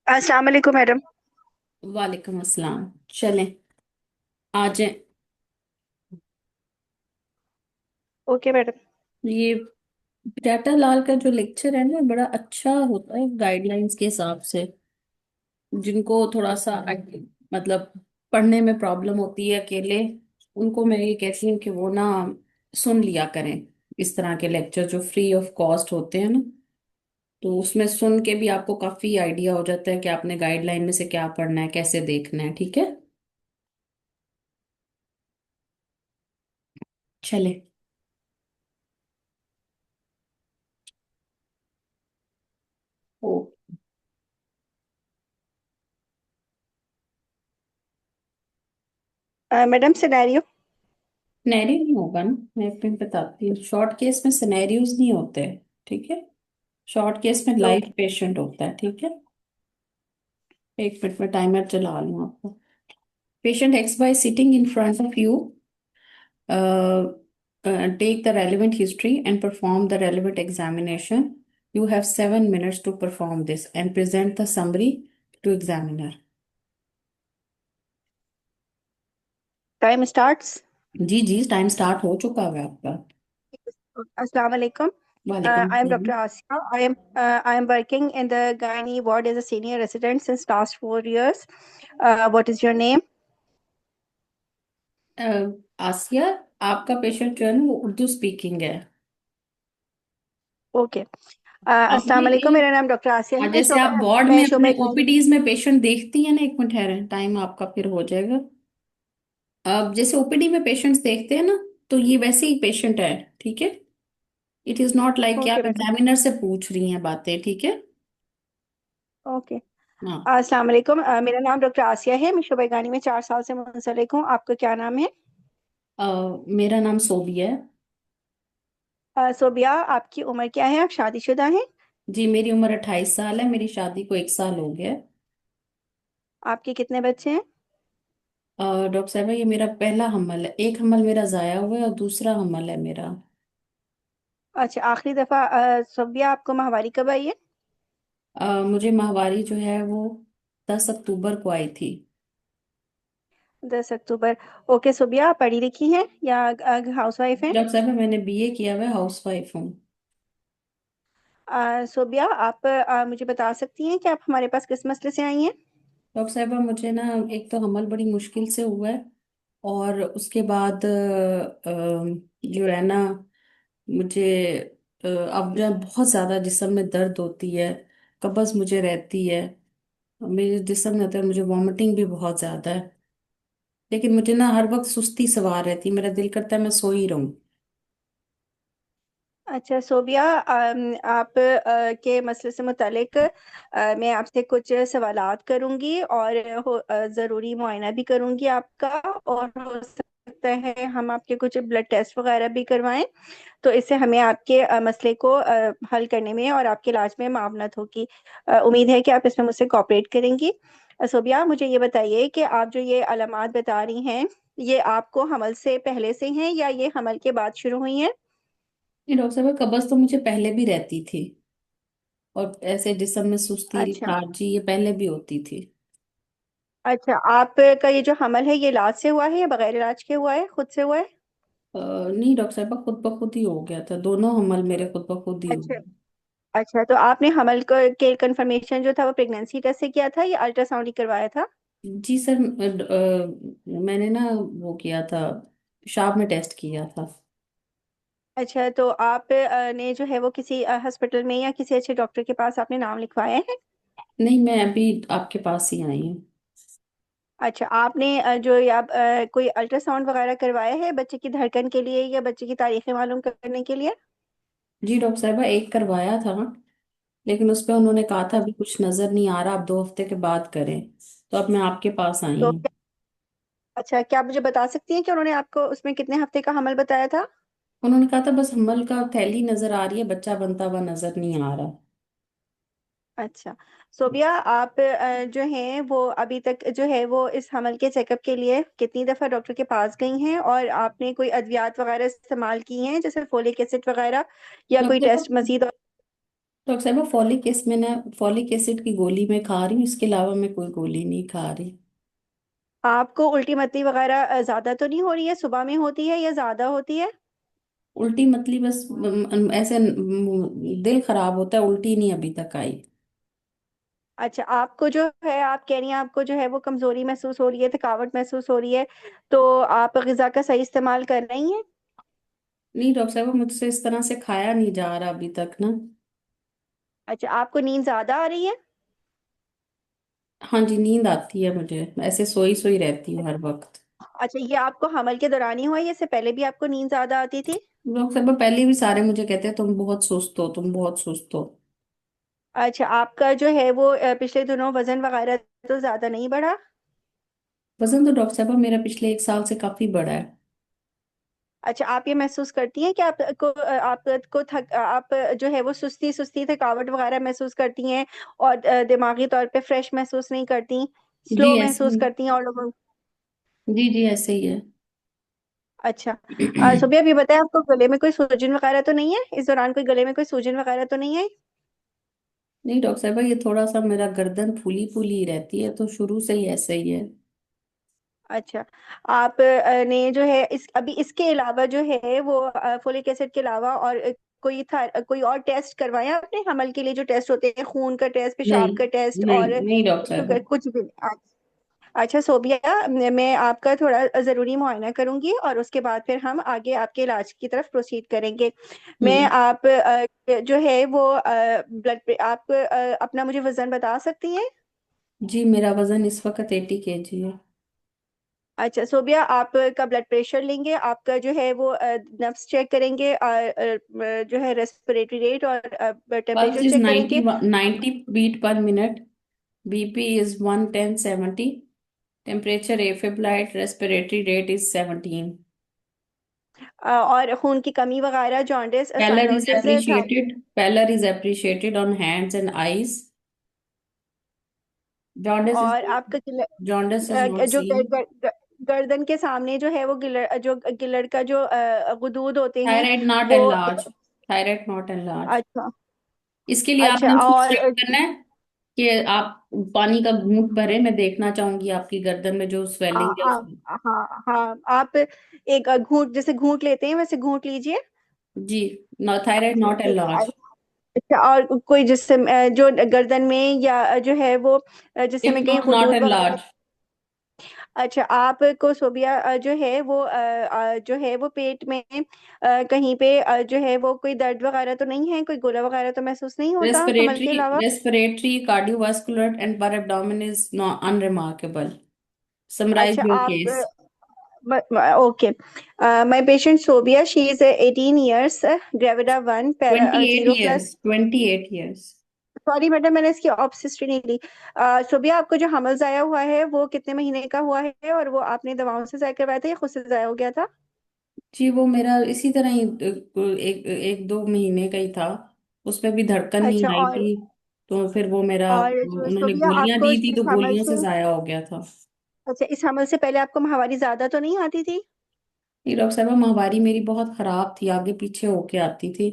अस्सलाम वालेकुम मैडम। वालेकुम अस्सलाम। चलें, आ जाएं। Okay madam. ये डाटा लाल का जो लेक्चर है ना, बड़ा अच्छा होता है गाइडलाइंस के हिसाब से। जिनको थोड़ा सा मतलब पढ़ने में प्रॉब्लम होती है अकेले, उनको मैं ये कहती हूँ कि वो ना सुन लिया करें। इस तरह के लेक्चर जो फ्री ऑफ कॉस्ट होते हैं ना, तो उसमें सुन के भी आपको काफी आइडिया हो जाता है कि आपने गाइडलाइन में से क्या पढ़ना है, कैसे देखना है। ठीक है, चले। ओ, मैडम सिनेरियो। सिनेरियो नहीं होगा ना, मैं फिर बताती हूँ। शॉर्ट केस में सिनेरियोज नहीं होते। ठीक है, शॉर्ट केस में लाइव ओके। पेशेंट होता है। ठीक है, एक मिनट में टाइमर चला लूँ आपको। Patient X by sitting in front of you, take the relevant history and perform the relevant examination. You have 7 minutes to perform this and present the summary to examiner. Time starts. जी जी, time start हो चुका है आपका। अस्सलाम वालेकुम। वालेकुम I am सलाम। Dr. Asya. I am working in the gynae ward as a senior resident since last 4 years. What is your name? आसिया, आपका पेशेंट जो है ना वो उर्दू स्पीकिंग है। ओके। आपने अस्सलाम वालेकुम, एक, मेरा नाम डॉक्टर आसिया है। जैसे आप वार्ड मैं में अपने शोबा gynae। ओपीडीज में पेशेंट देखती हैं ना, एक मिनट ठहरें, टाइम आपका फिर हो जाएगा। अब जैसे ओपीडी में पेशेंट्स देखते हैं ना, तो ये वैसे ही पेशेंट है। ठीक है, इट इज नॉट लाइक कि ओके आप मैडम। एग्जामिनर से पूछ रही हैं बातें। ठीक है। ओके। हाँ, अस्सलाम वालेकुम, मेरा नाम डॉक्टर आसिया है। मैं शोबा gynae में 4 साल से मुंसलिक हूँ। आपका क्या नाम है? मेरा नाम सोबिया है। सोबिया, आपकी उम्र क्या है? आप शादीशुदा हैं? जी, मेरी उम्र 28 साल है, मेरी शादी को 1 साल हो गया है। आपके कितने बच्चे हैं? डॉक्टर साहब, ये मेरा पहला हमल है। एक हमल मेरा जाया हुआ है और दूसरा हमल है मेरा। अच्छा, आखिरी दफा सोबिया आपको माहवारी कब आई है? मुझे माहवारी जो है वो 10 अक्टूबर को आई थी। 10 अक्टूबर। ओके सोबिया, आप पढ़ी लिखी हैं या हाउस वाइफ हैं? डॉक्टर साहब, मैंने बीए किया हुआ है, हाउस वाइफ हूँ। सोबिया, आप मुझे बता सकती हैं कि आप हमारे पास किस मसले से आई हैं? डॉक्टर साहबा, मुझे ना एक तो हमल बड़ी मुश्किल से हुआ है, और उसके बाद जो है ना, मुझे अब जो बहुत ज़्यादा जिस्म में दर्द होती है, कब्ज़ मुझे रहती है, मेरे जिस्म में होता है, मुझे वॉमिटिंग भी बहुत ज़्यादा है। लेकिन मुझे ना हर वक्त सुस्ती सवार रहती है, मेरा दिल करता है मैं सो ही रहूं। अच्छा सोबिया, आप के मसले से मुतालिक मैं आपसे कुछ सवालात करूंगी और ज़रूरी मुआयना भी करूंगी आपका। और हो सकता है हम आपके कुछ ब्लड टेस्ट वगैरह भी करवाएं। तो इससे हमें आपके मसले को हल करने में और आपके इलाज में मावनत होगी। उम्मीद है कि आप इसमें मुझसे कोऑपरेट करेंगी। सोबिया, मुझे ये बताइए कि आप जो ये अलामात बता रही हैं, ये आपको हमल से पहले से हैं या ये हमल के बाद शुरू हुई हैं? नहीं डॉक्टर साहब, कब्ज़ तो मुझे पहले भी रहती थी, और ऐसे जिस्म में सुस्ती अच्छा। लिथार्जी ये पहले भी होती थी। अच्छा, आपका ये जो हमल है ये इलाज से हुआ है या बगैर इलाज के हुआ है, खुद से हुआ है? नहीं डॉक्टर साहब, खुद ब खुद ही हो गया था, दोनों हमल मेरे खुद ब खुद ही अच्छा। हुए। अच्छा, तो आपने हमल के कंफर्मेशन जो था वो प्रेगनेंसी टेस्ट से किया था या अल्ट्रासाउंड ही करवाया था? जी सर, मैंने ना वो किया था, पेशाब में टेस्ट किया था। अच्छा, तो आप ने जो है वो किसी हॉस्पिटल में या किसी अच्छे डॉक्टर के पास आपने नाम लिखवाया है? नहीं, मैं अभी आपके पास ही आई हूँ। अच्छा, आपने जो या कोई अल्ट्रासाउंड वगैरह करवाया है बच्चे की धड़कन के लिए या बच्चे की तारीखें मालूम करने के लिए? जी डॉक्टर साहबा, एक करवाया था, लेकिन उस पर उन्होंने कहा था अभी कुछ नजर नहीं आ रहा, आप 2 हफ्ते के बाद करें। तो अब मैं आपके पास आई तो हूँ। अच्छा, क्या आप मुझे बता सकती हैं कि उन्होंने आपको उसमें कितने हफ्ते का हमल बताया था? उन्होंने कहा था बस हमल का थैली नजर आ रही है, बच्चा बनता हुआ नजर नहीं आ रहा। अच्छा सोबिया, आप जो हैं वो अभी तक जो है वो इस हमल के चेकअप के लिए कितनी दफ़ा डॉक्टर के पास गई हैं और आपने कोई अद्वियात वगैरह इस्तेमाल की हैं जैसे फोलिक एसिड वगैरह या कोई डॉक्टर टेस्ट साहब, मजीद? डॉक्टर साहब फॉलिक एसिड की गोली मैं खा रही हूँ, इसके अलावा मैं कोई गोली नहीं खा रही। आपको उल्टी मतली वगैरह ज्यादा तो नहीं हो रही है? सुबह में होती है या ज्यादा होती है? उल्टी मतली बस ऐसे दिल खराब होता है, उल्टी नहीं अभी तक आई। अच्छा, आपको जो है, आप कह रही हैं आपको जो है वो कमजोरी महसूस हो रही है, थकावट महसूस हो रही है, तो आप गजा का सही इस्तेमाल कर रही हैं? नहीं डॉक्टर साहब, मुझसे इस तरह से खाया नहीं जा रहा अभी तक ना। अच्छा, आपको नींद ज्यादा आ रही है? हाँ जी, नींद आती है मुझे, ऐसे सोई सोई रहती हूँ हर वक्त। अच्छा, ये आपको हमल के दौरान ही हुआ है या इससे पहले भी आपको नींद ज्यादा आती थी? डॉक्टर साहब पहले भी सारे मुझे कहते हैं तुम बहुत सुस्त हो, तुम बहुत सुस्त हो। अच्छा, आपका जो है वो पिछले दिनों वजन वगैरह तो ज्यादा नहीं बढ़ा? वजन तो डॉक्टर साहब मेरा पिछले 1 साल से काफी बड़ा है। अच्छा, आप ये महसूस करती हैं कि आपको आप जो है वो सुस्ती सुस्ती थकावट वगैरह महसूस करती हैं, और दिमागी तौर पे फ्रेश महसूस नहीं करती, जी स्लो ऐसे महसूस ही। करती हैं और लोगों? जी जी ऐसे ही है। अच्छा, सुबह अभी बताया, आपको गले में कोई सूजन वगैरह तो नहीं है? इस दौरान कोई गले में कोई सूजन वगैरह तो नहीं है? नहीं डॉक्टर साहब, ये थोड़ा सा मेरा गर्दन फूली फूली रहती है, तो शुरू से ही ऐसे ही है। अच्छा, आप ने जो है इस अभी इसके अलावा जो है वो फोलिक एसिड के अलावा और कोई और टेस्ट करवाया आपने? हमल के लिए जो टेस्ट होते हैं, खून का टेस्ट, पेशाब नहीं का टेस्ट नहीं और नहीं डॉक्टर शुगर, साहब। कुछ भी नहीं? अच्छा सोबिया, मैं आपका थोड़ा ज़रूरी मुआयना करूंगी और उसके बाद फिर हम आगे आपके इलाज की तरफ प्रोसीड करेंगे। मैं हम्म। आप जो है वो आप अपना मुझे वजन बता सकती हैं? जी मेरा वजन इस वक्त 80 kg है। अच्छा सोबिया, आपका ब्लड प्रेशर लेंगे, आपका जो है वो नब्स चेक करेंगे, जो है रेस्पिरेटरी रेट और पल्स टेम्परेचर इज चेक 90, करेंगे। 90 beat per minute। BP is 110/70। Temperature afebrile, respiratory rate is 17। और खून की कमी वगैरह, जॉन्डिस, Pallor is साइनोसिस था? appreciated. Pallor is appreciated on hands and eyes. Jaundice is और आपका jaundice is not जो seen. गर्दन के सामने जो है वो गिलड़ का जो गुदूद होते हैं Thyroid not वो? enlarged. Thyroid not enlarged. अच्छा। इसके लिए अच्छा, आपने उसको और स्ट्रेच करना है कि आप पानी का घूंट भरे, मैं देखना चाहूंगी आपकी गर्दन में जो हाँ स्वेलिंग है हाँ उसको। हाँ हाँ, आप एक घूंट, जैसे घूंट लेते हैं वैसे घूंट लीजिए। जी। थायराइड अच्छा नॉट ठीक है। एनलार्ज। अच्छा, और कोई जिससे जो गर्दन में या जो है वो जिससे लिम्फ में कहीं नोड नॉट हुदूद वगैरह? एनलार्ज। अच्छा, आपको सोबिया जो है वो जो है वो पेट में कहीं पे जो है वो कोई दर्द वगैरह तो नहीं है? कोई गोला वगैरह तो महसूस नहीं होता हमल के रेस्पिरेटरी अलावा? Respiratory cardiovascular and per abdomen is not unremarkable. Summarize अच्छा, योर आप case. Okay, my patient Sobia, she is 18 years, gravida 1, para 28 years, zero. 28 years। Sorry madam, मैंने इसकी ऑप्स हिस्ट्री नहीं ली। सुबिया, आपको जो हमल जाया हुआ है वो कितने महीने का हुआ है, और वो आपने दवाओं से जाया करवाया था या खुद से जाया हो गया था? जी वो मेरा इसी तरह ही एक एक 2 महीने का ही था। उसमें भी धड़कन नहीं अच्छा, आई थी। तो फिर वो मेरा और जो उन्होंने सुबिया गोलियां आपको दी थी, इस तो हमल गोलियों से से, जाया हो गया था। अच्छा इस हमल से पहले आपको माहवारी ज्यादा तो नहीं आती थी? नहीं डॉक्टर साहब, माहवारी मेरी बहुत खराब थी, आगे पीछे होके आती थी।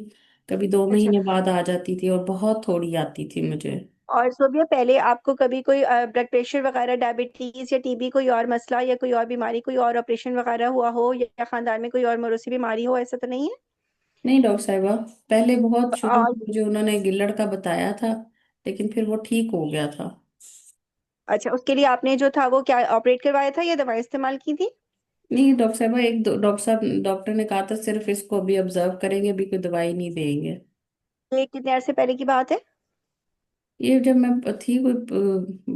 कभी दो अच्छा, महीने बाद आ जाती थी और बहुत थोड़ी आती थी मुझे। और सुबिया पहले आपको कभी कोई ब्लड प्रेशर वगैरह, डायबिटीज या टीबी, कोई और मसला या कोई और बीमारी, कोई और ऑपरेशन वगैरह हुआ हो, या खानदान में कोई और मौरूसी बीमारी हो, ऐसा तो नहीं है? नहीं डॉक्टर साहबा, पहले बहुत शुरू में और मुझे उन्होंने गिल्लड़ का बताया था, लेकिन फिर वो ठीक हो गया था। अच्छा, उसके लिए आपने जो था वो क्या ऑपरेट करवाया था या दवाई इस्तेमाल की थी? नहीं डॉक्टर साहबा, एक दो डॉक्टर साहब, डॉक्टर ने कहा था सिर्फ इसको अभी ऑब्जर्व करेंगे, अभी कोई दवाई नहीं देंगे। ये कितने अरसे पहले की बात है? ये जब मैं थी कोई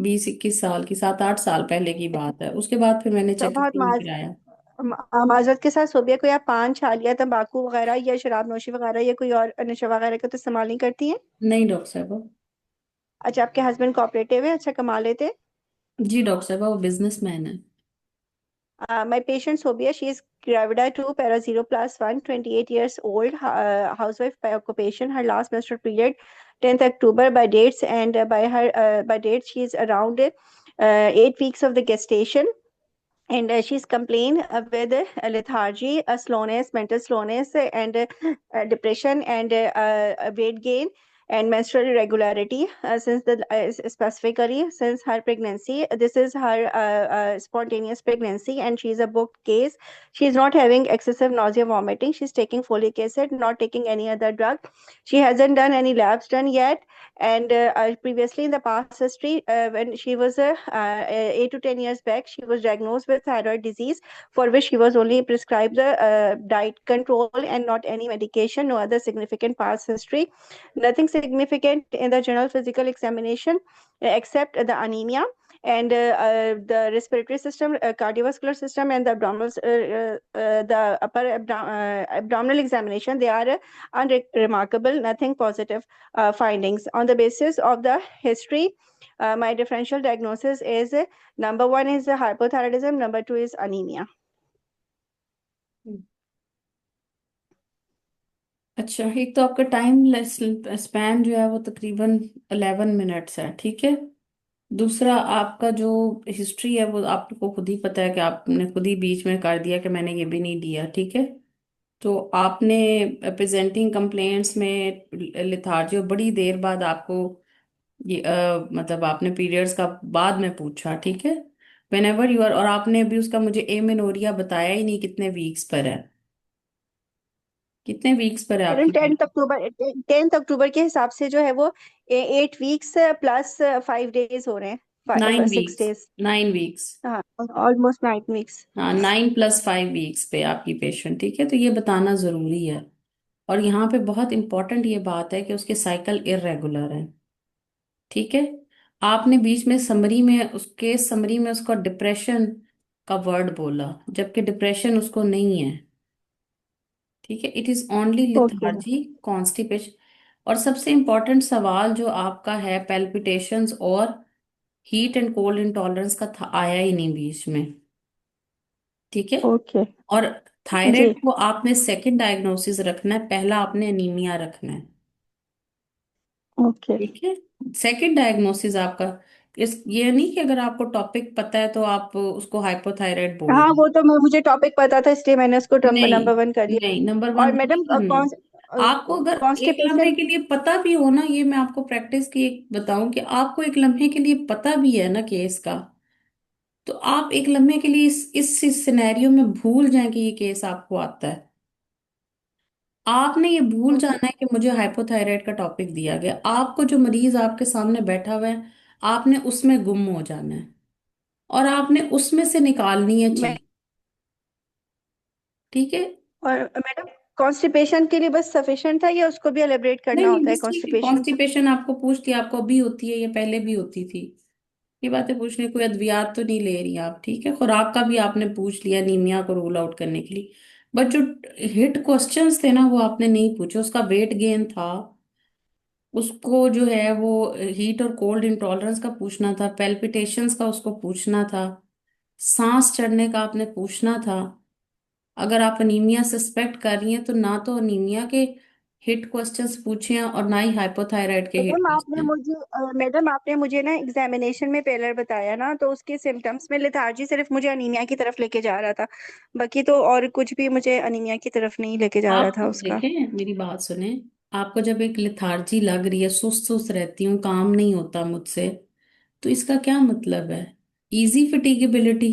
20-21 साल की, 7-8 साल पहले की बात है, उसके बाद फिर मैंने तो चेकअप बहुत ही नहीं कराया। माजरत के साथ सोबिया, कोई आप पान, छालिया, तंबाकू वगैरह या शराब नोशी वगैरह या कोई और नशा वगैरह का तो इस्तेमाल नहीं करती हैं? नहीं डॉक्टर साहबा। अच्छा, आपके हस्बैंड कोऑपरेटिव है, अच्छा कमा लेते हैं? जी डॉक्टर साहबा, वो बिजनेसमैन है। My patient Sobia, she is gravida 2, para 0 plus 1, 28 years old, housewife by occupation. Her last menstrual period 10th October by dates, and by date she is around 8 weeks of the gestation. And she's complained with lethargy, slowness, mental slowness, and depression, and weight gain. and menstrual irregularity since the specifically since her pregnancy. This is her spontaneous pregnancy, and she is a booked case. She is not having excessive nausea, vomiting. She's taking folic acid, not taking any other drug. She hasn't done any labs done yet. And previously in the past history, when she was 8 to 10 years back, she was diagnosed with thyroid disease, for which she was only prescribed the diet control and not any medication, no other significant past history, nothing significant in the general physical examination except the anemia. And the respiratory system, cardiovascular system, and the the upper abdominal examination, they are unremarkable, nothing positive findings. On the basis of the history, my differential diagnosis is number one is hypothyroidism, number two is anemia. अच्छा, एक तो आपका time span जो है वो तकरीबन 11 minutes है, ठीक है। दूसरा, आपका जो हिस्ट्री है वो आपको खुद ही पता है कि आपने खुद ही बीच में कर दिया कि मैंने ये भी नहीं दिया, ठीक है। तो आपने प्रेजेंटिंग कंप्लेंट्स में लिथार्जी और बड़ी देर बाद आपको ये मतलब आपने पीरियड्स का बाद में पूछा, ठीक है। वेन एवर यू आर, और आपने अभी उसका मुझे एमेनोरिया बताया ही नहीं कितने वीक्स पर है, कितने वीक्स पर है मैडम आपकी? 10th अक्टूबर के हिसाब से जो है वो 8 वीक्स प्लस 5 डेज हो रहे नाइन हैं, सिक्स वीक्स डेज 9 वीक्स। हाँ, ऑलमोस्ट 9 वीक्स। हाँ, 9 + 5 वीक्स पे आपकी पेशेंट, ठीक है। तो ये बताना जरूरी है। और यहाँ पे बहुत इंपॉर्टेंट ये बात है कि उसके साइकिल इरेगुलर है, ठीक है। आपने बीच में समरी में उसका डिप्रेशन का वर्ड बोला, जबकि डिप्रेशन उसको नहीं है, ठीक है। It is only okay. Lethargy, constipation. और सबसे इंपॉर्टेंट सवाल जो आपका है, पेल्पिटेशंस और हीट एंड कोल्ड इंटॉलरेंस का था, आया ही नहीं बीच में, ठीक है। ओके। और जी। थायराइड को आपने सेकंड डायग्नोसिस रखना है, पहला आपने एनीमिया रखना है, ओके। ठीक है। सेकंड डायग्नोसिस आपका ये नहीं कि अगर आपको टॉपिक पता है तो आप उसको हाइपोथायराइड बोल हाँ, दें। वो तो मुझे टॉपिक पता था, इसलिए मैंने उसको नहीं, नंबर वन कर नहीं, नंबर दिया। वन और नहीं मैडम करना। कौन आपको अगर एक लम्हे कॉन्स्टिपेशन। के लिए पता भी हो ना, ये मैं आपको प्रैक्टिस की एक बताऊं कि आपको एक लम्हे के लिए पता भी है ना केस का, तो आप एक लम्हे के लिए इस सिनेरियो में भूल जाएं कि ये केस आपको आता है। आपने ये भूल ओके। जाना है कि मुझे हाइपोथायराइड का टॉपिक दिया गया। आपको जो मरीज आपके सामने बैठा हुआ है, आपने उसमें गुम हो जाना है और आपने उसमें से निकालनी है मैं चीज, ठीक है। और मैडम कॉन्स्टिपेशन के लिए बस सफिशिएंट था या उसको भी एलिब्रेट नहीं, करना नहीं, होता है बस ठीक है। कॉन्स्टिपेशन को? कॉन्स्टिपेशन आपको पूछती है, आपको अभी होती है या पहले भी होती थी, ये बातें पूछने, कोई अद्वियात तो नहीं ले रही आप, ठीक है। खुराक का भी आपने पूछ लिया नीमिया को रूल आउट करने के लिए, बट जो हिट क्वेश्चंस थे ना वो आपने नहीं पूछे। उसका वेट गेन था, उसको जो है वो हीट और कोल्ड इंटॉलरेंस का पूछना था, पेल्पिटेशंस का उसको पूछना था, सांस चढ़ने का आपने पूछना था। अगर आप अनीमिया सस्पेक्ट कर रही हैं तो ना तो अनीमिया के हिट क्वेश्चंस पूछे हैं और ना ही हाइपोथायराइड के हिट क्वेश्चन। मैडम आपने मुझे ना एग्जामिनेशन में पहले बताया ना, तो उसके सिम्टम्स में लेथार्जी सिर्फ मुझे अनीमिया की तरफ लेके जा रहा था, बाकी तो और कुछ भी मुझे अनीमिया की तरफ नहीं लेके जा रहा आप था उसका। देखें, मेरी बात सुने। आपको जब एक लेथार्जी लग रही है, सुस्त सुस्त रहती हूँ, काम नहीं होता मुझसे, तो इसका क्या मतलब है? इजी फिटिगिबिलिटी।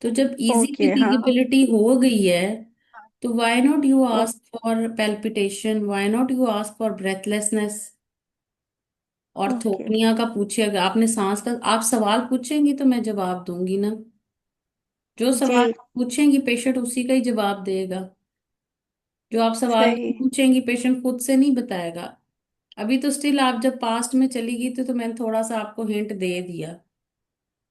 तो जब इजी ओके। हाँ। फिटिगिबिलिटी हो गई है, तो why not you o, ask for palpitation, why not you ask for breathlessness. और ओके। थोपनिया का पूछिए, अगर आपने सांस का, आप सवाल पूछेंगी तो मैं जवाब दूंगी ना। जो जी। सवाल आप पूछेंगी पेशेंट उसी का ही जवाब देगा। जो आप सवाल सही। नहीं पूछेंगी पेशेंट खुद से नहीं बताएगा। अभी तो स्टिल आप जब पास्ट में चली गई थी तो मैंने थोड़ा सा आपको हिंट दे दिया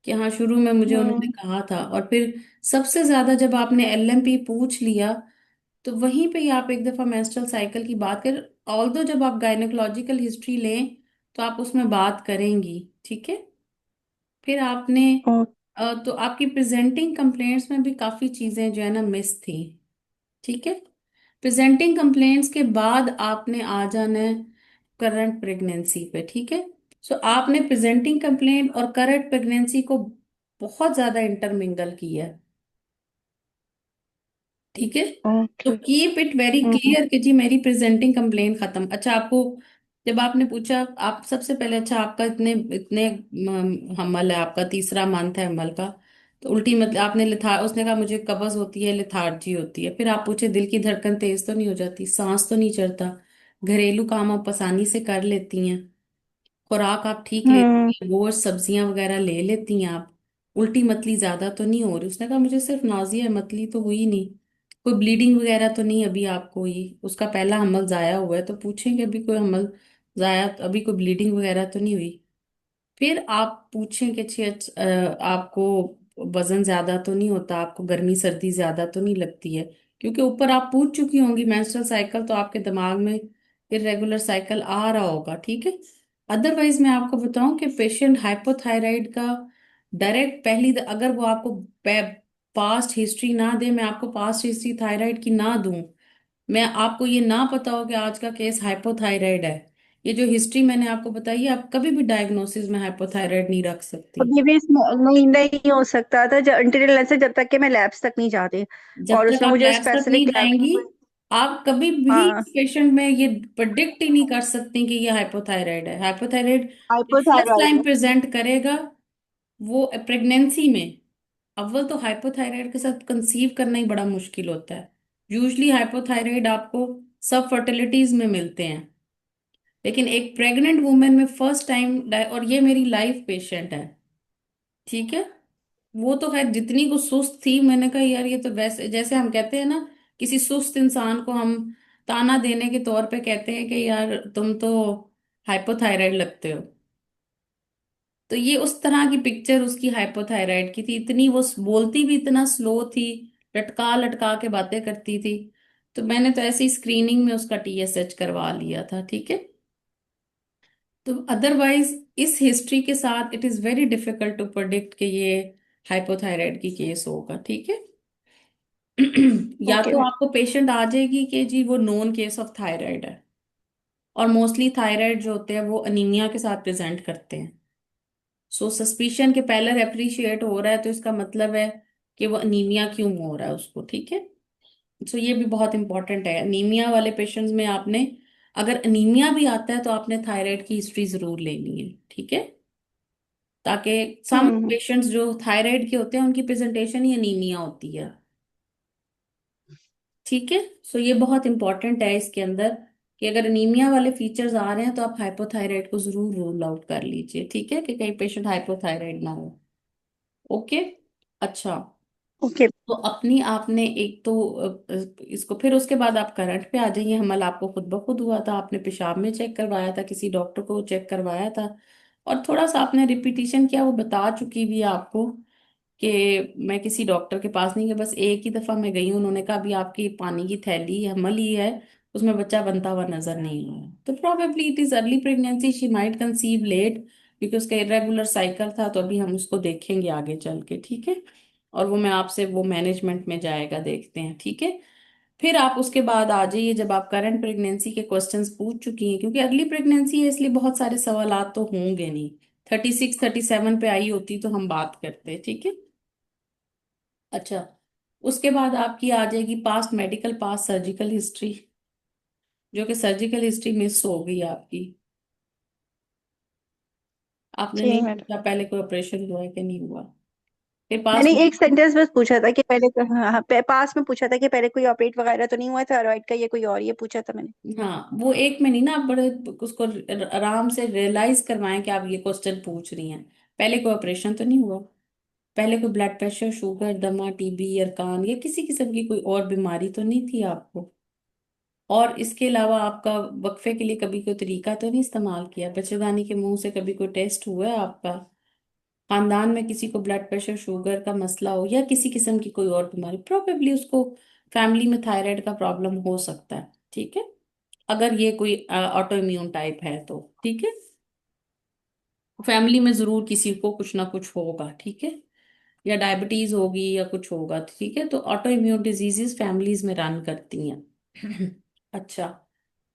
कि हाँ, शुरू में मुझे उन्होंने हम्म। कहा था। और फिर सबसे ज्यादा जब आपने एलएमपी पूछ लिया, तो वहीं पे ही आप एक दफा मेंस्ट्रुअल साइकिल की बात कर, ऑल्दो जब आप गायनेकोलॉजिकल हिस्ट्री लें तो आप उसमें बात करेंगी, ठीक है। फिर आपने ओ, तो आपकी प्रेजेंटिंग कंप्लेंट्स में भी काफी चीजें जो है ना मिस थी, ठीक है। प्रेजेंटिंग कंप्लेंट्स के बाद आपने आ जाना है करंट प्रेगनेंसी पे, ठीक है। सो आपने प्रेजेंटिंग कंप्लेंट और करंट प्रेगनेंसी को बहुत ज्यादा इंटरमिंगल किया है, ठीक है। तो okay. Keep it very hmm. Clear कि जी मेरी प्रेजेंटिंग कंप्लेन खत्म। अच्छा, आपको जब आपने पूछा, आप सबसे पहले, अच्छा आपका इतने इतने हमल है, आपका तीसरा मंथ है हमल का, तो उल्टी मतलब आपने लिथा, उसने कहा मुझे कब्ज होती है, लेथार्जी होती है। फिर आप पूछे दिल की धड़कन तेज तो नहीं हो जाती, सांस तो नहीं चढ़ता, घरेलू काम आप आसानी से कर लेती हैं, खुराक आप ठीक हम्म। लेती हैं, गोश्त सब्जियां वगैरह ले लेती हैं आप, उल्टी मतली ज्यादा तो नहीं हो रही। उसने कहा मुझे सिर्फ नाजिया है, मतली तो हुई नहीं, कोई ब्लीडिंग वगैरह तो नहीं अभी आपको हुई, उसका पहला हमल जाया हुआ है तो पूछेंगे अभी कोई हमल जाया, अभी कोई ब्लीडिंग वगैरह तो नहीं हुई। फिर आप पूछें कि आपको वजन ज्यादा तो नहीं होता, आपको गर्मी सर्दी ज्यादा तो नहीं लगती है, क्योंकि ऊपर आप पूछ चुकी होंगी मेंस्ट्रुअल साइकिल, तो आपके दिमाग में इरेगुलर साइकिल आ रहा होगा, ठीक है। अदरवाइज मैं आपको बताऊं कि पेशेंट हाइपोथायराइड का डायरेक्ट अगर वो आपको पास्ट हिस्ट्री ना दे, मैं आपको पास्ट हिस्ट्री थायराइड की ना दूं, मैं आपको ये ना पता हो कि आज का केस हाइपोथायराइड है, ये जो हिस्ट्री मैंने आपको बताई है, आप कभी भी डायग्नोसिस में हाइपोथायराइड नहीं रख सकती। अभी भी इसमें नहीं नहीं हो सकता था, जब तक कि मैं लैब्स तक नहीं जाती। जब और तक उसने आप मुझे लैब्स तक नहीं स्पेसिफिक लैब्स की जाएंगी, कोई। आप कभी भी हाँ। इस पेशेंट में ये प्रिडिक्ट ही नहीं कर सकती कि ये हाइपोथायराइड है। हाइपोथायराइड फर्स्ट हाइपोथायरॉइड टाइम है। प्रेजेंट करेगा वो प्रेगनेंसी में। अव्वल तो हाइपोथायराइड के साथ कंसीव करना ही बड़ा मुश्किल होता है। यूजली हाइपोथायराइड आपको सब फर्टिलिटीज में मिलते हैं, लेकिन एक प्रेग्नेंट वुमेन में फर्स्ट टाइम, और ये मेरी लाइफ पेशेंट है, ठीक है। वो तो खैर जितनी को सुस्त थी, मैंने कहा यार ये तो वैसे, जैसे हम कहते हैं ना, किसी सुस्त इंसान को हम ताना देने के तौर पे कहते हैं कि यार तुम तो हाइपोथायराइड लगते हो, तो ये उस तरह की पिक्चर उसकी हाइपोथायराइड की थी। इतनी वो बोलती भी इतना स्लो थी, लटका लटका के बातें करती थी। तो मैंने तो ऐसी स्क्रीनिंग में उसका टीएसएच करवा लिया था, ठीक है। तो अदरवाइज इस हिस्ट्री के साथ it is very difficult to predict कि ये हाइपोथायराइड की केस होगा, ठीक है। या ओके तो मैम। आपको पेशेंट आ जाएगी कि जी वो नोन केस ऑफ थायराइड है, और मोस्टली थायराइड जो होते हैं वो अनीमिया के साथ प्रेजेंट करते हैं। सो सस्पिशन के पहले अप्रिशिएट हो रहा है, तो इसका मतलब है कि वो अनीमिया क्यों हो रहा है उसको, ठीक है। सो ये भी बहुत इंपॉर्टेंट है, अनीमिया वाले पेशेंट्स में आपने, अगर अनीमिया भी आता है तो आपने थायराइड की हिस्ट्री जरूर लेनी है, ठीक है, ताकि सम हम्म। पेशेंट्स जो थायराइड के होते हैं उनकी प्रेजेंटेशन ही अनीमिया होती है, ठीक है। सो ये बहुत इंपॉर्टेंट है इसके अंदर, कि अगर अनीमिया वाले फीचर्स आ रहे हैं तो आप हाइपोथायराइड को जरूर रूल आउट कर लीजिए, ठीक है, कि कहीं पेशेंट हाइपोथायराइड ना हो। ओके। अच्छा, ओके। तो अपनी आपने एक तो इसको, फिर उसके बाद आप करंट पे आ जाइए। हमल आपको खुद ब खुद हुआ था, आपने पेशाब में चेक करवाया था, किसी डॉक्टर को चेक करवाया था, और थोड़ा सा आपने रिपीटिशन किया, वो बता चुकी भी है आपको कि मैं किसी डॉक्टर के पास नहीं गई, बस एक ही दफा मैं गई हूँ, उन्होंने कहा अभी आपकी पानी की थैली हमल ही है, उसमें बच्चा बनता हुआ नजर नहीं आया, तो probably it is early pregnancy, she might conceive late, क्योंकि उसका इरेगुलर साइकिल था, तो अभी हम उसको देखेंगे आगे चल के, ठीक है। और वो मैं आपसे, वो मैनेजमेंट में जाएगा, देखते हैं, ठीक है। फिर आप उसके बाद आ जाइए जब आप करंट प्रेगनेंसी के क्वेश्चंस पूछ चुकी हैं, क्योंकि अगली प्रेगनेंसी है इसलिए बहुत सारे सवालात तो होंगे नहीं। 36 37 पे आई होती तो हम बात करते, ठीक है। अच्छा, उसके बाद आपकी आ जाएगी past medical, past surgical history, जो कि सर्जिकल हिस्ट्री मिस हो गई आपकी। आपने जी नहीं मैडम। पूछा पहले कोई ऑपरेशन हुआ है कि नहीं हुआ। फिर मैंने पास्ट, एक सेंटेंस बस पूछा था कि पहले हाँ हाँ, पास में पूछा था कि पहले कोई ऑपरेट वगैरह तो नहीं हुआ थायराइड का, ये कोई और ये पूछा था मैंने। हाँ वो एक में नहीं ना, आप बड़े उसको आराम से रियलाइज करवाएं कि आप ये क्वेश्चन पूछ रही हैं। पहले कोई ऑपरेशन तो नहीं हुआ, पहले कोई ब्लड प्रेशर, शुगर, दमा, टीबी, अरकान या किसी किस्म की कोई और बीमारी तो नहीं थी आपको, और इसके अलावा आपका वक्फे के लिए कभी कोई तरीका तो नहीं इस्तेमाल किया, बच्चेदानी के मुंह से कभी कोई टेस्ट हुआ है आपका, खानदान में किसी को ब्लड प्रेशर, शुगर का मसला हो या किसी किस्म की कोई और बीमारी, प्रोबेबली उसको फैमिली में थायराइड का प्रॉब्लम हो सकता है, ठीक है, अगर ये कोई ऑटो इम्यून टाइप है तो, ठीक है। फैमिली में जरूर किसी को कुछ ना कुछ होगा, ठीक है, या डायबिटीज होगी या कुछ होगा, ठीक है। तो ऑटो इम्यून डिजीजेस फैमिलीज में रन करती हैं। अच्छा,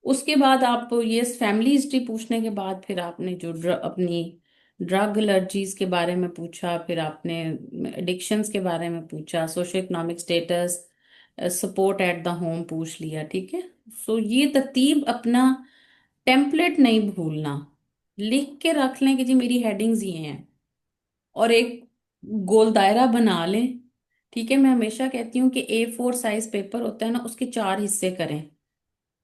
उसके बाद आप ये फैमिली हिस्ट्री पूछने के बाद फिर आपने जो अपनी ड्रग एलर्जीज के बारे में पूछा, फिर आपने एडिक्शंस के बारे में पूछा, socio economic status, support at the home पूछ लिया, ठीक है। सो ये तरतीब अपना टेम्पलेट नहीं भूलना, लिख के रख लें कि जी मेरी हेडिंग्स ये हैं, और एक गोल दायरा बना लें। ठीक है, मैं हमेशा कहती हूँ कि A4 साइज पेपर होता है ना, उसके 4 हिस्से करें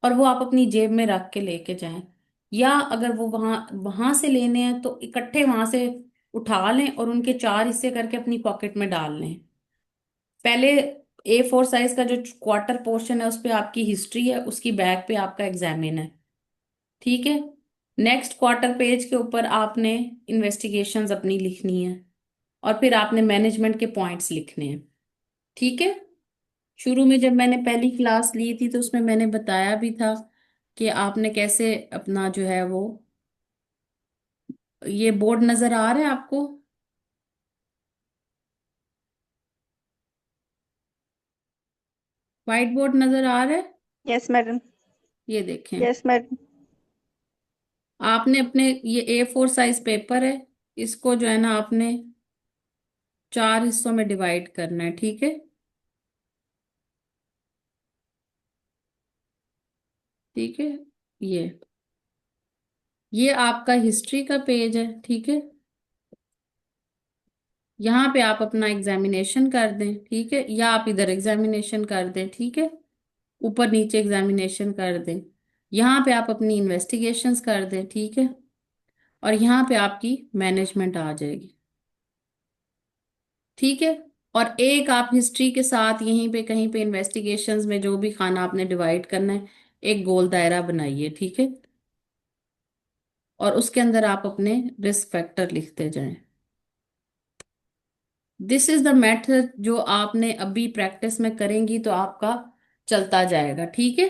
और वो आप अपनी जेब में रख के लेके जाएं, या अगर वो वहां वहां से लेने हैं तो इकट्ठे वहां से उठा लें और उनके 4 हिस्से करके अपनी पॉकेट में डाल लें। पहले A4 साइज का जो क्वार्टर पोर्शन है उस पे आपकी हिस्ट्री है, उसकी बैक पे आपका एग्जामिन है, ठीक है। नेक्स्ट क्वार्टर पेज के ऊपर आपने इन्वेस्टिगेशंस अपनी लिखनी है, और फिर आपने मैनेजमेंट के पॉइंट्स लिखने हैं, ठीक है। शुरू में जब मैंने पहली क्लास ली थी तो उसमें मैंने बताया भी था कि आपने कैसे अपना जो है वो, ये बोर्ड नजर आ रहा है आपको, व्हाइट बोर्ड नजर आ रहा है, यस मैडम। ये देखें। Yes madam. आपने अपने, ये A4 साइज पेपर है, इसको जो है ना आपने 4 हिस्सों में डिवाइड करना है, ठीक है। ठीक है, ये आपका हिस्ट्री का पेज है, ठीक है। यहाँ पे आप अपना एग्जामिनेशन कर दें, ठीक है, या आप इधर एग्जामिनेशन कर दें, ठीक है, ऊपर नीचे एग्जामिनेशन कर दें। यहाँ पे आप अपनी इन्वेस्टिगेशंस कर दें, ठीक है, और यहाँ पे आपकी मैनेजमेंट आ जाएगी, ठीक है। और एक आप हिस्ट्री के साथ यहीं पे कहीं पे इन्वेस्टिगेशंस में जो भी खाना आपने डिवाइड करना है, एक गोल दायरा बनाइए, ठीक है, और उसके अंदर आप अपने रिस्क फैक्टर लिखते जाएं। दिस इज द मेथड जो आपने अभी प्रैक्टिस में करेंगी तो आपका चलता जाएगा, ठीक है।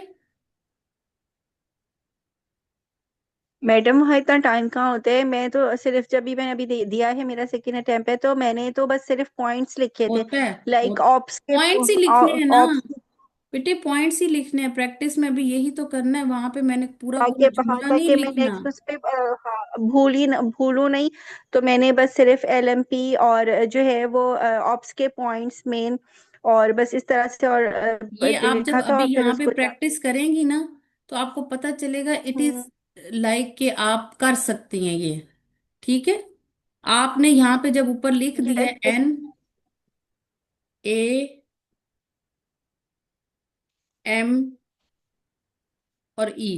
मैडम वहाँ इतना टाइम कहाँ होता है? मैं तो सिर्फ जब भी मैंने अभी दिया है मेरा सेकेंड अटेम्प्ट है, तो मैंने तो बस सिर्फ पॉइंट्स लिखे थे। होता है, लाइक ऑप्स के पॉइंट्स ही लिखने हैं ना ऑप्स बेटे, पॉइंट्स ही लिखने हैं, प्रैक्टिस में भी यही तो करना है, वहां पे मैंने पूरा पूरा ताकि हाँ, जुमला नहीं ताकि मैं लिखना। नेक्स्ट उस पे हाँ, भूलूं नहीं। तो मैंने बस सिर्फ LMP और जो है वो ऑप्स के पॉइंट्स मेन, और बस इस तरह से, और ये आप जब लिखा था अभी और फिर यहाँ पे उसको प्रैक्टिस करेंगी ना तो आपको पता चलेगा, इट हम्म। इज लाइक कि आप कर सकती हैं ये, ठीक है। आपने यहाँ पे जब ऊपर लिख दिया यस। है NAM और E,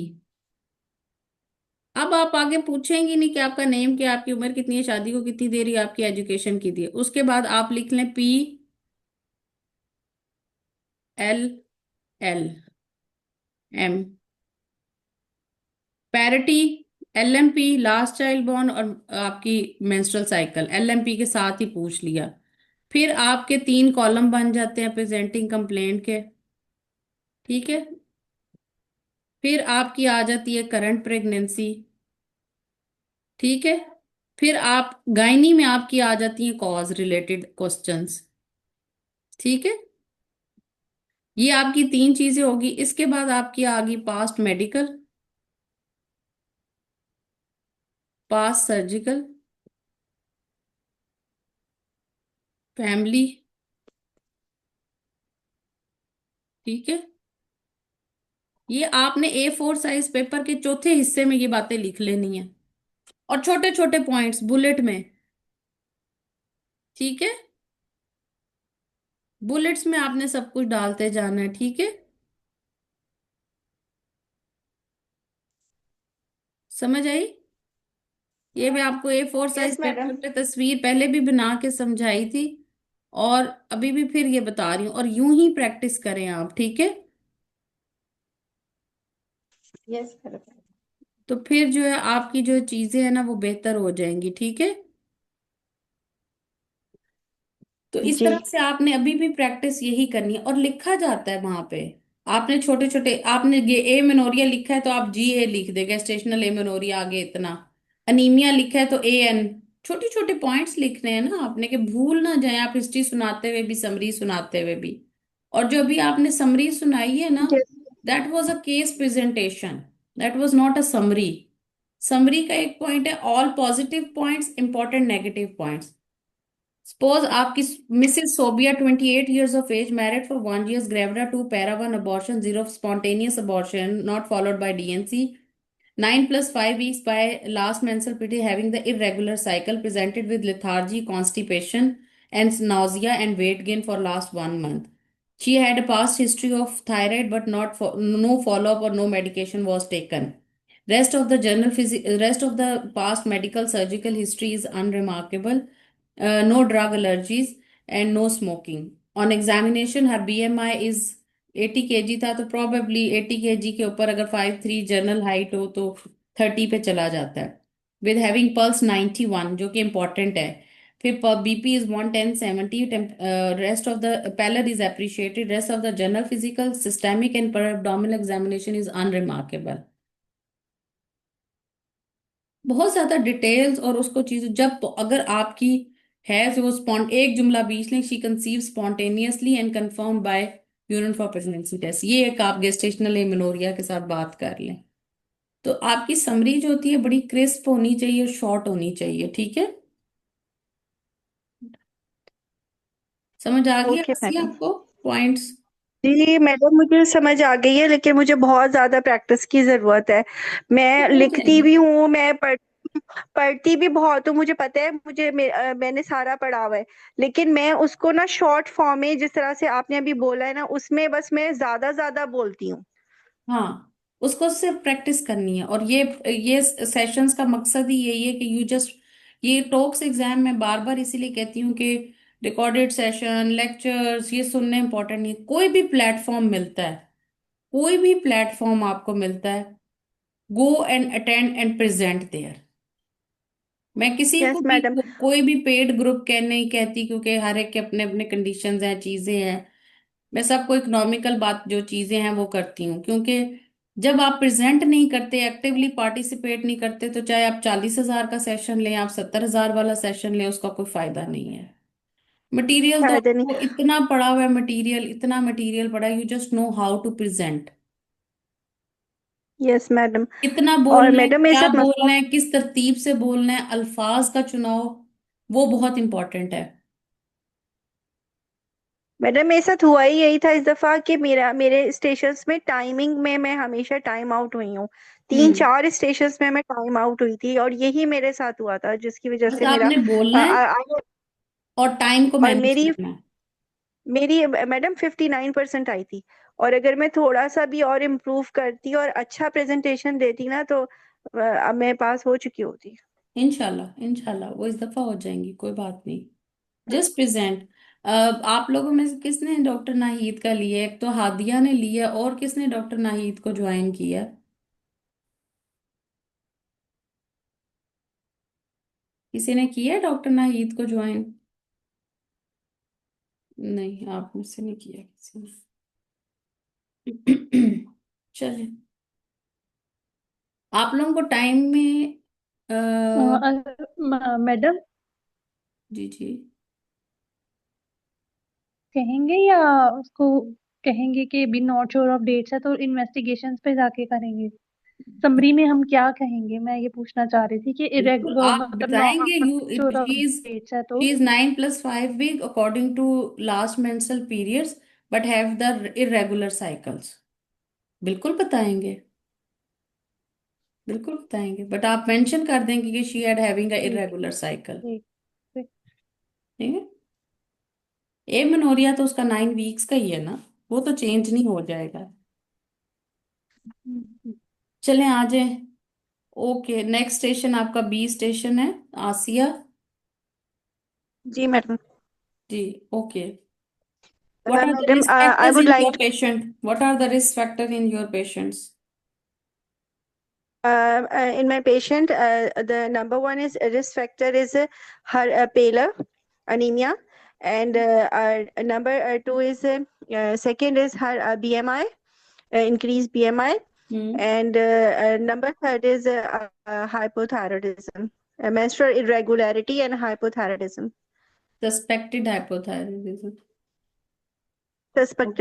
अब आप आगे पूछेंगी नहीं कि आपका नेम क्या, आपकी उम्र कितनी है, शादी को कितनी देर, है आपकी एजुकेशन की दी है। उसके बाद आप लिख लें PLLM, parity, LMP last child born, और आपकी मेंस्ट्रुअल साइकिल LMP के साथ ही पूछ लिया। फिर आपके 3 कॉलम बन जाते हैं प्रेजेंटिंग कंप्लेंट के, ठीक है। फिर आपकी आ जाती है करंट प्रेगनेंसी, ठीक है। फिर आप गायनी में आपकी आ जाती हैं कॉज रिलेटेड क्वेश्चंस, ठीक है। ये आपकी 3 चीजें होगी। इसके बाद आपकी आ गई past medical, past surgical, family, ठीक है। ये आपने A4 साइज पेपर के चौथे हिस्से में ये बातें लिख लेनी है, और छोटे छोटे पॉइंट्स बुलेट में, ठीक है। बुलेट्स में आपने सब कुछ डालते जाना है, ठीक है। समझ आई? ये मैं आपको A4 size yes paper madam. पे तस्वीर पहले भी बना के समझाई थी, और अभी भी फिर ये बता रही हूँ, और यूं ही प्रैक्टिस करें आप, ठीक है। Yes madam. तो फिर जो है आपकी जो चीजें है ना वो बेहतर हो जाएंगी, ठीक है। तो इस जी। तरह से आपने अभी भी प्रैक्टिस यही करनी है, और लिखा जाता है वहां पे। आपने छोटे छोटे, आपने ये ए मेनोरिया लिखा है तो आप GA लिख दे, गेस्टेशनल ए मेनोरिया आगे इतना, अनीमिया लिखा है तो AN। छोटे छोटे पॉइंट्स लिखने हैं ना आपने, कि भूल ना जाए, आप हिस्ट्री सुनाते हुए भी, समरी सुनाते हुए भी। और जो अभी आपने समरी सुनाई है ना, yes. That was a case presentation, that was not a summary. Summary का एक पॉइंट है all positive points, important negative points. Suppose आपकी Mrs. Sobia, 28 years of age, married for 1 year, Gravida 2, para 1 abortion, 0 spontaneous abortion, not followed by DNC, 9 plus 5 weeks by last menstrual period, having the irregular cycle, presented with lethargy, constipation, and nausea and weight gain for last 1 month. She had a past history of thyroid, but not for, no follow up or no medication was taken. Rest of the past medical surgical history is unremarkable. No drug allergies and no smoking. On examination, her BMI is 80 kg था, तो probably 80 kg के ऊपर अगर 5'3" general height हो तो 30 पे चला जाता है. With having pulse 91, जो कि important है. फिर BP is 110/70. Rest of the pallor is appreciated. Rest of the general physical, systemic and per abdominal examination is unremarkable. बहुत ज्यादा डिटेल्स और उसको चीज जब अगर आपकी है तो वो एक जुमला बीच लें, she conceive spontaneously and confirm by urine for pregnancy test, ये एक आप गेस्टेशनल एमेनोरिया के साथ बात कर लें. तो आपकी समरी जो होती है बड़ी क्रिस्प होनी चाहिए, शॉर्ट होनी चाहिए. ठीक है, समझ आ गया ओके वैसे मैडम। आपको पॉइंट्स? जी मैडम, मुझे समझ आ गई है, लेकिन मुझे बहुत ज्यादा प्रैक्टिस की जरूरत है। मैं हो लिखती जाएगी. भी हूँ, मैं पढ़ती भी बहुत हूँ, मुझे पता है, मैंने सारा पढ़ा हुआ है। लेकिन मैं उसको ना शॉर्ट फॉर्म में, जिस तरह से आपने अभी बोला है ना, उसमें बस मैं ज्यादा ज्यादा बोलती हूँ। हाँ, उसको सिर्फ प्रैक्टिस करनी है. और ये सेशंस का मकसद ही यही है कि यू जस्ट, ये टॉक्स एग्जाम में बार बार इसीलिए कहती हूँ कि रिकॉर्डेड सेशन, लेक्चर्स ये सुनने इंपॉर्टेंट नहीं. कोई भी प्लेटफॉर्म मिलता है, कोई भी प्लेटफॉर्म आपको मिलता है, go and attend and present there. मैं किसी को यस भी मैडम। कोई भी पेड ग्रुप कह नहीं कहती, क्योंकि हर एक के अपने अपने कंडीशंस हैं, चीजें हैं. मैं सबको इकोनॉमिकल बात जो चीजें हैं वो करती हूँ, क्योंकि जब आप प्रेजेंट नहीं करते, एक्टिवली पार्टिसिपेट नहीं करते, तो चाहे आप 40,000 का सेशन लें, आप 70,000 वाला सेशन लें, उसका कोई फायदा नहीं है. मटेरियल तो फायदा नहीं। आपको इतना पड़ा हुआ है, मटेरियल इतना मटेरियल पड़ा है, you just know how to present. Yes madam. कितना और बोलना है, मैडम मेरे क्या साथ बोलना मसला है, किस तरतीब से बोलना है, अल्फाज का चुनाव, वो बहुत इंपॉर्टेंट है. मैडम मेरे साथ हुआ ही यही था इस दफा कि मेरे स्टेशंस में टाइमिंग में मैं हमेशा टाइम आउट हुई हूँ। तीन हम्म. चार स्टेशंस में मैं टाइम आउट हुई थी, और यही मेरे साथ हुआ था, जिसकी वजह बस से मेरा आपने बोलना आ, है आ, आ, और टाइम को और मैनेज मेरी करना है. मेरी मैडम 59% आई थी। और अगर मैं थोड़ा सा भी और इम्प्रूव करती और अच्छा प्रेजेंटेशन देती ना, तो अब मैं पास हो चुकी होती। इंशाल्लाह इंशाल्लाह वो इस दफा हो जाएंगी, कोई बात नहीं. Just present. आप लोगों में से किसने डॉक्टर नाहीद का लिया है? एक तो हादिया ने लिया, और किसने डॉक्टर नाहीद को ज्वाइन किया? किसी ने किया डॉक्टर नाहीद को ज्वाइन? नहीं, आप मुझसे नहीं किया किसी ने. चलिए, आप लोगों को टाइम में मैडम जी जी. कहेंगे या उसको कहेंगे कि भी नॉट श्योर ऑफ डेट्स है तो इन्वेस्टिगेशंस पे जाके करेंगे? समरी में हम क्या कहेंगे, मैं ये पूछना चाह रही थी कि बिल्कुल आप मतलब बताएंगे. Not you sure of she is dates है तो। She is 9 + 5 week according to last menstrual periods, but have the irregular cycles. बिल्कुल बताएंगे, बिल्कुल बताएंगे, बट आप मेंशन कर देंगे कि शी हैड हैविंग अ ठीक इरेगुलर साइकिल. ठीक ठीक। ठीक है. ए मनोरिया तो उसका 9 weeks का ही है ना, वो तो चेंज नहीं हो जाएगा. हम्म। चलें आ जाए. ओके, नेक्स्ट स्टेशन आपका बी स्टेशन है. आसिया. जी मैडम। जी. Okay. What are the madam risk I factors would in your like patient? What are the risk factors in your patients? in my patient, the number one is risk factor is her paler anemia, and number two is second is her BMI, increased BMI, Hmm. and number third is hypothyroidism, menstrual irregularity and hypothyroidism. Suspected hypothyroidism. Suspected